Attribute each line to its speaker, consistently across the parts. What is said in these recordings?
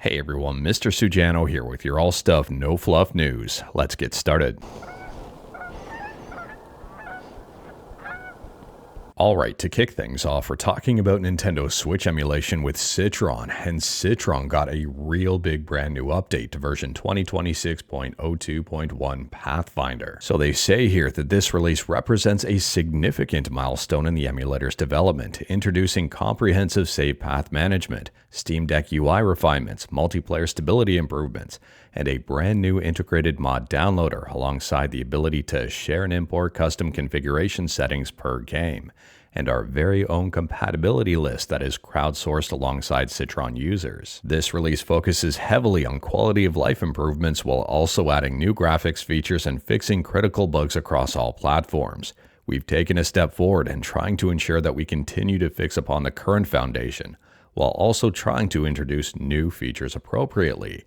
Speaker 1: Hey everyone, Mr. Sujano here with your all stuff, no fluff news. Let's get started. Alright, to kick things off, we're talking about Nintendo Switch emulation with Citron, and Citron got a real big brand new update to version 2026.02.1 Pathfinder. So they say here that this release represents a significant milestone in the emulator's development, introducing comprehensive save path management, Steam Deck UI refinements, multiplayer stability improvements, and a brand new integrated mod downloader alongside the ability to share and import custom configuration settings per game, and our very own compatibility list that is crowdsourced alongside Citron users. This release focuses heavily on quality of life improvements while also adding new graphics features and fixing critical bugs across all platforms. We've taken a step forward in trying to ensure that we continue to fix upon the current foundation, while also trying to introduce new features appropriately.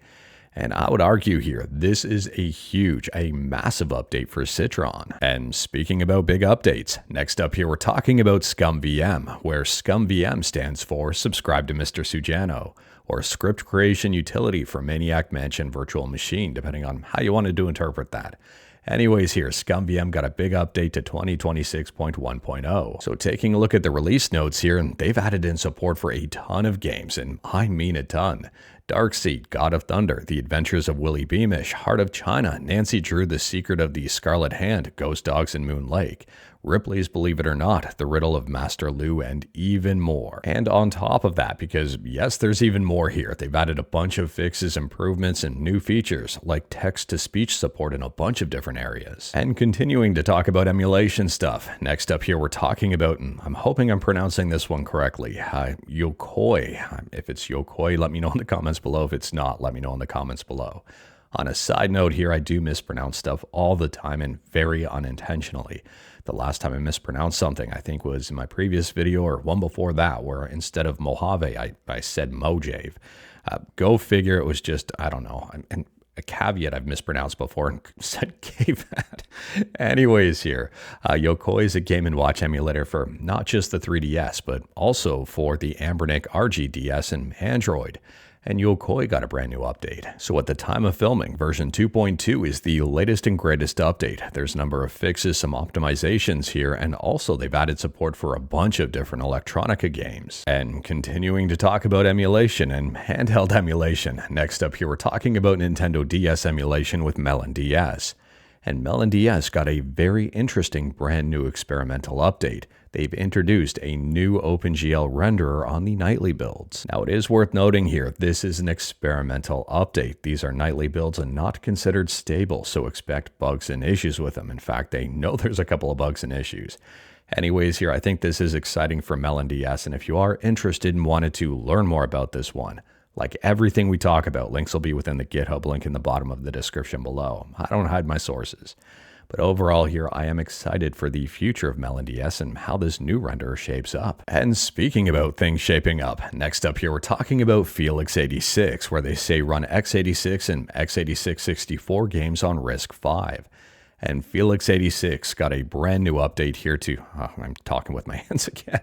Speaker 1: And I would argue here, this is a massive update for Citron. And speaking about big updates, next up here we're talking about ScummVM, where ScummVM stands for Subscribe to Mr. Sujano, or Script Creation Utility for Maniac Mansion Virtual Machine, depending on how you wanted to interpret that. Anyways here, ScummVM got a big update to 2026.1.0. So taking a look at the release notes here, and they've added in support for a ton of games, and I mean a ton. Darkseid, God of Thunder, The Adventures of Willy Beamish, Heart of China, Nancy Drew, The Secret of the Scarlet Hand, Ghost Dogs in Moon Lake, Ripley's Believe It or Not, The Riddle of Master Lu, and even more. And on top of that, because yes, there's even more here, they've added a bunch of fixes, improvements, and new features, like text-to-speech support in a bunch of different areas. And continuing to talk about emulation stuff, next up here we're talking about, and I'm hoping I'm pronouncing this one correctly, Yokoi. If it's Yokoi, let me know in the comments below. If it's not, let me know in the comments below. On a side note here, I do mispronounce stuff all the time and very unintentionally. The last time I mispronounced something, I think, was in my previous video or one before that, where instead of Mojave, I said Mojave. Go figure, it was just, I don't know. And a caveat I've mispronounced before and said KVAT. Anyways here, Yokoi is a Game & Watch emulator for not just the 3DS, but also for the Anbernic RGDS and Android. And Yokoi got a brand new update. So at the time of filming, version 2.2 is the latest and greatest update. There's a number of fixes, some optimizations here, and also they've added support for a bunch of different electronica games. And continuing to talk about emulation and handheld emulation, next up here we're talking about Nintendo DS emulation with MelonDS. And MelonDS got a very interesting brand new experimental update. They've introduced a new OpenGL renderer on the nightly builds. Now it is worth noting here, this is an experimental update. These are nightly builds and not considered stable, so expect bugs and issues with them. In fact, they know there's a couple of bugs and issues. Anyways here, I think this is exciting for MelonDS, and if you are interested and wanted to learn more about this one, like everything we talk about, links will be within the GitHub link in the bottom of the description below. I don't hide my sources. But overall here, I am excited for the future of MelonDS and how this new renderer shapes up. And speaking about things shaping up, next up here we're talking about Felix86, where they say run x86 and x86 64 games on RISC-V. And Felix86 got a brand new update here to, I'm talking with my hands again,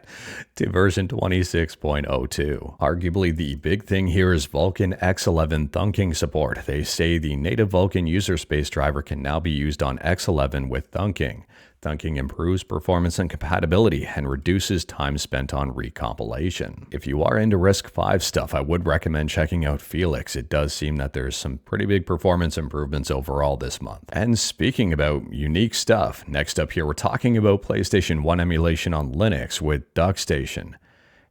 Speaker 1: to version 26.02. Arguably the big thing here is Vulkan X11 thunking support. They say the native Vulkan user space driver can now be used on X11 with thunking. Thunking improves performance and compatibility and reduces time spent on recompilation. If you are into RISC-V stuff, I would recommend checking out Felix. It does seem that there's some pretty big performance improvements overall this month. And speaking about unique stuff, next up here we're talking about PlayStation 1 emulation on Linux with Duckstation.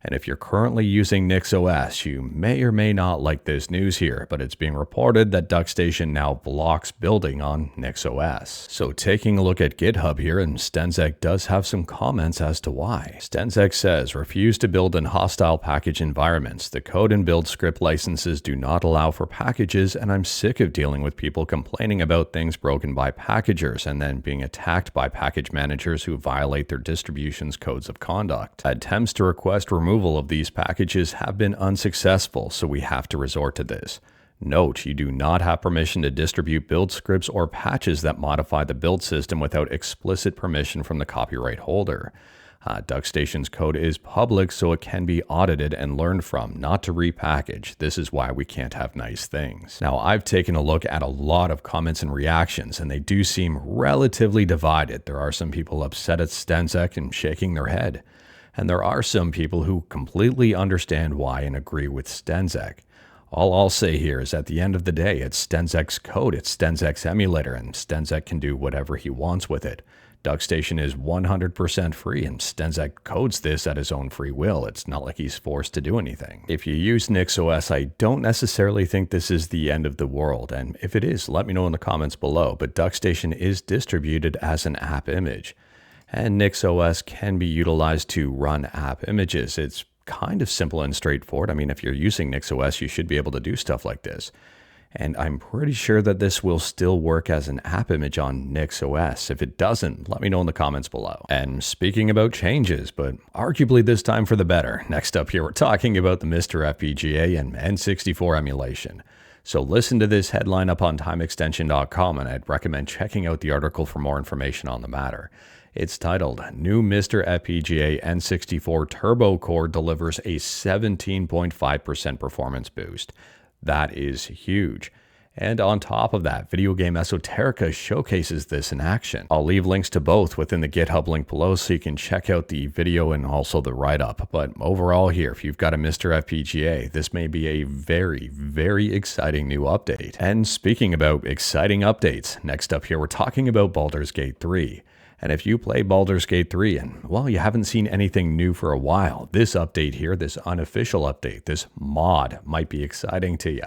Speaker 1: And if you're currently using NixOS, you may or may not like this news here, but it's being reported that Duckstation now blocks building on NixOS. So taking a look at GitHub here, and Stenzek does have some comments as to why. Stenzek says, refuse to build in hostile package environments. The code and build script licenses do not allow for packages, and I'm sick of dealing with people complaining about things broken by packagers and then being attacked by package managers who violate their distribution's codes of conduct. Attempts to request removal of these packages have been unsuccessful, so we have to resort to this. Note, you do not have permission to distribute build scripts or patches that modify the build system without explicit permission from the copyright holder. Duckstation's code is public, so it can be audited and learned from, not to repackage. This is why we can't have nice things. Now, I've taken a look at a lot of comments and reactions, and they do seem relatively divided. There are some people upset at Stenzek and shaking their head, and there are some people who completely understand why and agree with Stenzek. All I'll say here is at the end of the day, it's Stenzek's code, it's Stenzek's emulator, and Stenzek can do whatever he wants with it. Duckstation is 100% free, and Stenzek codes this at his own free will. It's not like he's forced to do anything. If you use NixOS, I don't necessarily think this is the end of the world, and if it is, let me know in the comments below, but Duckstation is distributed as an app image, and NixOS can be utilized to run app images. It's kind of simple and straightforward. I mean, if you're using NixOS, you should be able to do stuff like this. And I'm pretty sure that this will still work as an app image on NixOS. If it doesn't, let me know in the comments below. And speaking about changes, but arguably this time for the better, next up here we're talking about the MisterFPGA and N64 emulation. So listen to this headline up on timeextension.com, and I'd recommend checking out the article for more information on the matter. It's titled, New MisterFPGA N64 Turbo Core Delivers a 17.5% Performance Boost. That is huge. And on top of that, Video Game Esoterica showcases this in action. I'll leave links to both within the GitHub link below so you can check out the video and also the write-up. But overall here, if you've got a MisterFPGA, this may be a very, very exciting new update. And speaking about exciting updates, next up here we're talking about Baldur's Gate 3. And if you play Baldur's Gate 3 and, well, you haven't seen anything new for a while, this update here, this unofficial update, this mod might be exciting to you.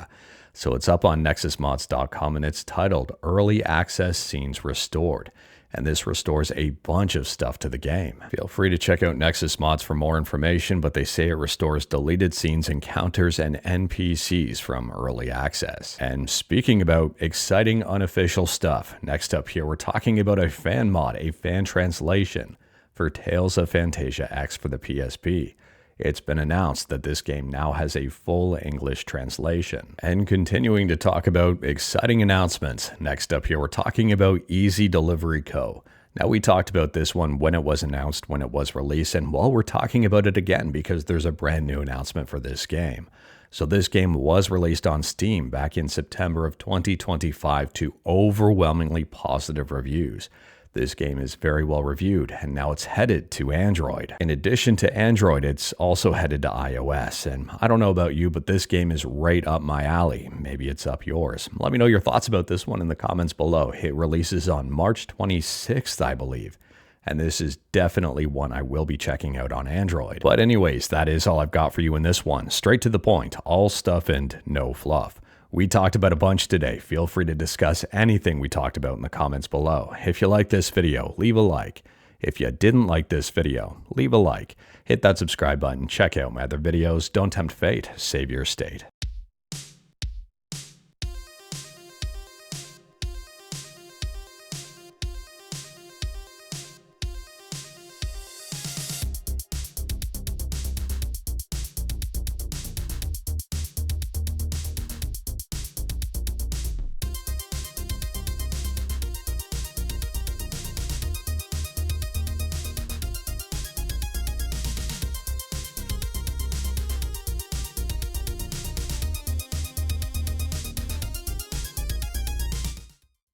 Speaker 1: So it's up on nexusmods.com and it's titled Early Access Scenes Restored. And this restores a bunch of stuff to the game. Feel free to check out Nexus Mods for more information, but they say it restores deleted scenes, encounters, and NPCs from early access. And speaking about exciting unofficial stuff, next up here we're talking about a fan mod, a fan translation for Tales of Phantasia X for the PSP. It's been announced that this game now has a full English translation. And continuing to talk about exciting announcements, next up here we're talking about Easy Delivery Co. Now we talked about this one when it was announced, when it was released, and well, we're talking about it again because there's a brand new announcement for this game. So this game was released on Steam back in September of 2025 to overwhelmingly positive reviews. This game is very well reviewed, and now it's headed to Android. In addition to Android, it's also headed to iOS, and I don't know about you, but this game is right up my alley. Maybe it's up yours. Let me know your thoughts about this one in the comments below. It releases on March 26th, I believe, and this is definitely one I will be checking out on Android. But anyways, that is all I've got for you in this one. Straight to the point, all stuff and no fluff. We talked about a bunch today. Feel free to discuss anything we talked about in the comments below. If you like this video, leave a like. If you didn't like this video, leave a like. Hit that subscribe button. Check out my other videos. Don't tempt fate. Save your state.